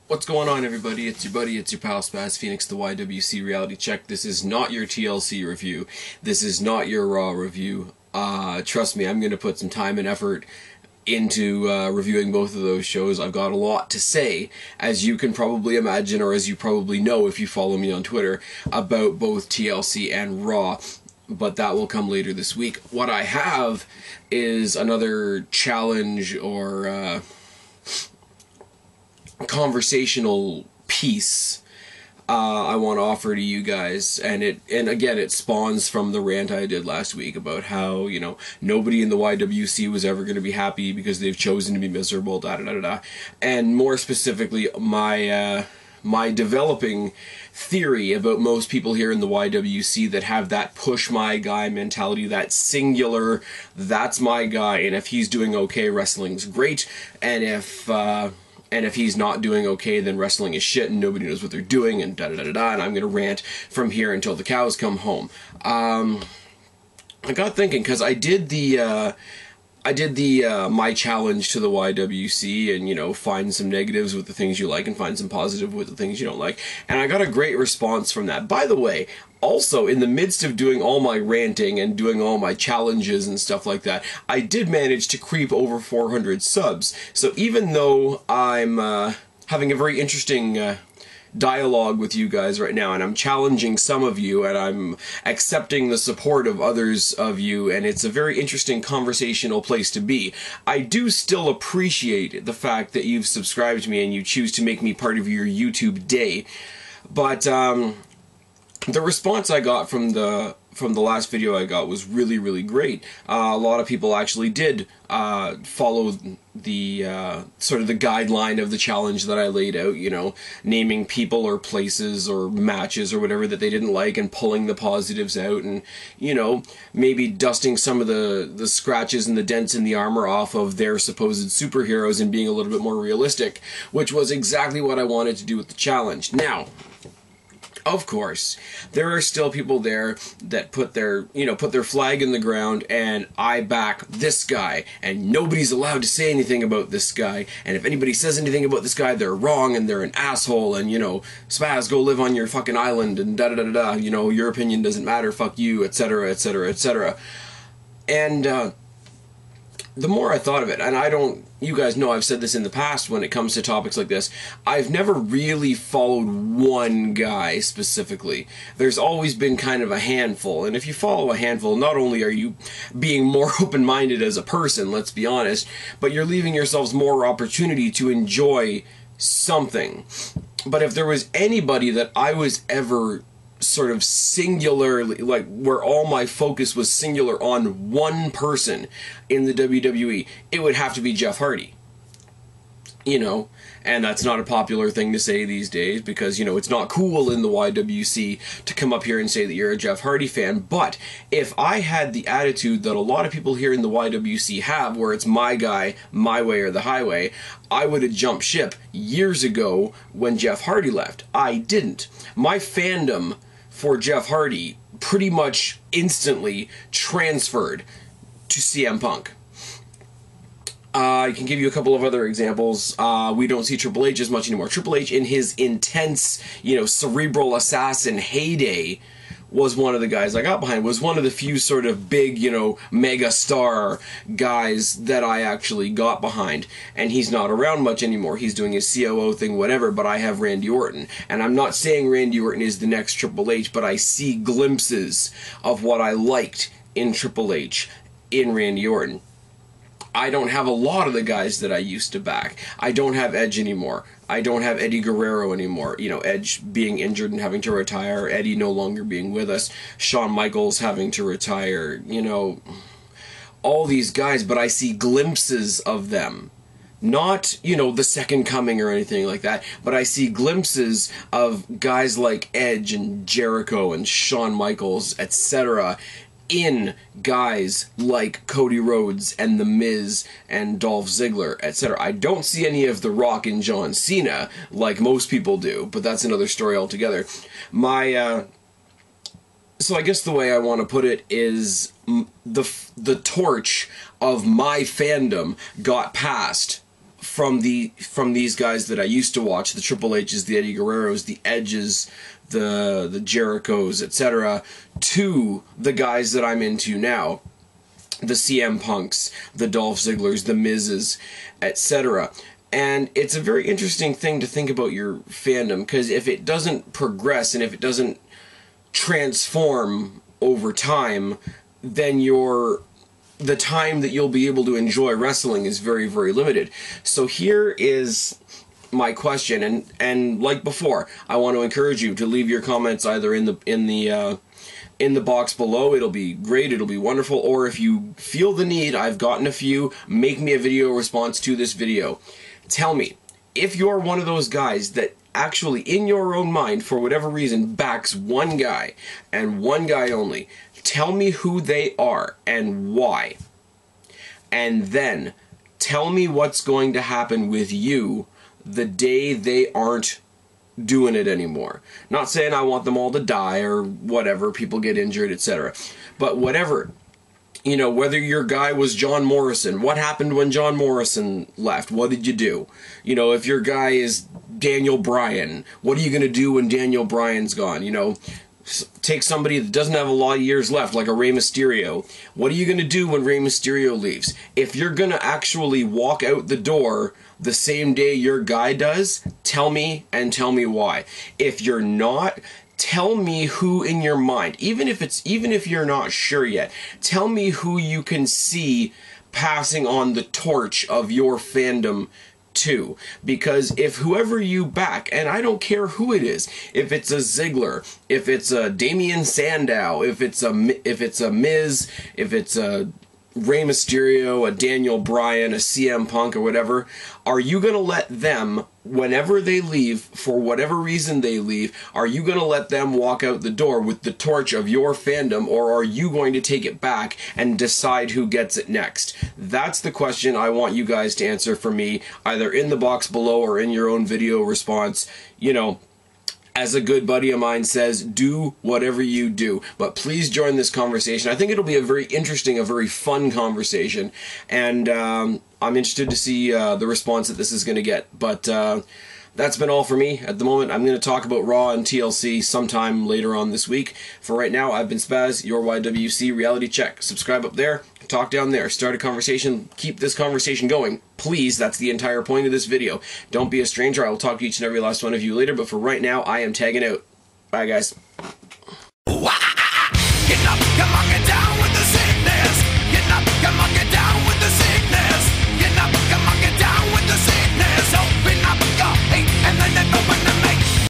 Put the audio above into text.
What's going on, everybody? It's your buddy, it's your pal SpazPhoenix, the YWC reality check. This is not your TLC review. This is not your Raw review. Trust me, I'm going to put some time and effort into reviewing both of those shows. I've got a lot to say, as you can probably imagine, or as you probably know if you follow me on Twitter, about both TLC and Raw. But that will come later this week. What I have is another challenge or conversational piece I want to offer to you guys, and again it spawns from the rant I did last week about how, you know, nobody in the YWC was ever going to be happy because they've chosen to be miserable, da da da da, and more specifically my developing theory about most people here in the YWC that have that push my guy mentality, that singular, that's my guy, and if he's doing okay, wrestling's great, and if he's not doing okay, then wrestling is shit and nobody knows what they're doing, and da da da da da, and I'm gonna rant from here until the cows come home. I got thinking, because I did the my challenge to the YWC, and, you know, find some negatives with the things you like and find some positive with the things you don't like, and I got a great response from that. By the way, also, in the midst of doing all my ranting and doing all my challenges and stuff like that, I did manage to creep over 400 subs. So even though I'm having a very interesting dialogue with you guys right now, and I'm challenging some of you, and I'm accepting the support of others of you, and it's a very interesting conversational place to be, I do still appreciate the fact that you've subscribed to me and you choose to make me part of your YouTube day. But the response I got from the last video I got was really, really great. A lot of people actually did follow the sort of the guideline of the challenge that I laid out, you know, naming people or places or matches or whatever that they didn't like and pulling the positives out, and, you know, maybe dusting some of the scratches and the dents in the armor off of their supposed superheroes and being a little bit more realistic, which was exactly what I wanted to do with the challenge. Now, of course, there are still people there that put their flag in the ground, and I back this guy, and nobody's allowed to say anything about this guy, and if anybody says anything about this guy, they're wrong, and they're an asshole, and, you know, Spaz, go live on your fucking island, and da-da-da-da-da, you know, your opinion doesn't matter, fuck you, etc., etc., etc. And, the more I thought of it, and you guys know I've said this in the past when it comes to topics like this, I've never really followed one guy specifically. There's always been kind of a handful, and if you follow a handful, not only are you being more open-minded as a person, let's be honest, but you're leaving yourselves more opportunity to enjoy something. But if there was anybody that I was ever sort of singularly, like, where all my focus was singular on one person in the WWE, it would have to be Jeff Hardy. You know, and that's not a popular thing to say these days because, you know, it's not cool in the YWC to come up here and say that you're a Jeff Hardy fan. But if I had the attitude that a lot of people here in the YWC have, where it's my guy, my way or the highway, I would have jumped ship years ago when Jeff Hardy left. I didn't. My fandom for Jeff Hardy pretty much instantly transferred to CM Punk. I can give you a couple of other examples. We don't see Triple H as much anymore. Triple H, in his intense, you know, cerebral assassin heyday, was one of the guys I got behind, was one of the few sort of big, you know, mega star guys that I actually got behind. And he's not around much anymore. He's doing his COO thing, whatever, but I have Randy Orton. And I'm not saying Randy Orton is the next Triple H, but I see glimpses of what I liked in Triple H in Randy Orton. I don't have a lot of the guys that I used to back. I don't have Edge anymore. I don't have Eddie Guerrero anymore. You know, Edge being injured and having to retire. Eddie no longer being with us. Shawn Michaels having to retire. You know, all these guys, but I see glimpses of them. Not, you know, the second coming or anything like that, but I see glimpses of guys like Edge and Jericho and Shawn Michaels, etc., in guys like Cody Rhodes and The Miz and Dolph Ziggler, etc. I don't see any of The Rock and John Cena like most people do, but that's another story altogether. So I guess the way I want to put it is the torch of my fandom got passed from these guys that I used to watch, the Triple H's, the Eddie Guerreros, the Edges, the Jerichos, etc., to the guys that I'm into now, the CM Punks, the Dolph Zigglers, the Miz's, etc. And it's a very interesting thing to think about your fandom, because if it doesn't progress and if it doesn't transform over time, then the time that you'll be able to enjoy wrestling is very, very limited. So here is my question, and like before, I want to encourage you to leave your comments either in the box below. It'll be great, it'll be wonderful, or if you feel the need, I've gotten a few, make me a video response to this video. Tell me, if you're one of those guys that actually, in your own mind, for whatever reason, backs one guy, and one guy only, tell me who they are and why. And then, tell me what's going to happen with you the day they aren't doing it anymore. Not saying I want them all to die or whatever, people get injured, etc. But whatever, you know, whether your guy was John Morrison, what happened when John Morrison left? What did you do? You know, if your guy is Daniel Bryan, what are you going to do when Daniel Bryan's gone? You know, take somebody that doesn't have a lot of years left, like a Rey Mysterio. What are you going to do when Rey Mysterio leaves? If you're going to actually walk out the door the same day your guy does, tell me, and tell me why. If you're not, tell me who in your mind, even if you're not sure yet, tell me who you can see passing on the torch of your fandom to. Because if whoever you back, and I don't care who it is, if it's a Ziggler, if it's a Damien Sandow, if it's a Miz, if it's a Rey Mysterio, a Daniel Bryan, a CM Punk, or whatever, are you going to let them, whenever they leave, for whatever reason they leave, are you going to let them walk out the door with the torch of your fandom, or are you going to take it back and decide who gets it next? That's the question I want you guys to answer for me, either in the box below or in your own video response. You know, as a good buddy of mine says, do whatever you do. But please join this conversation. I think it'll be a very interesting, a very fun conversation. And I'm interested to see the response that this is going to get. But that's been all for me. At the moment, I'm going to talk about Raw and TLC sometime later on this week. For right now, I've been Spaz, your YWC Reality Check. Subscribe up there, talk down there, start a conversation, keep this conversation going. Please, that's the entire point of this video. Don't be a stranger. I will talk to each and every last one of you later, but for right now, I am tagging out. Bye, guys. Get up, come on.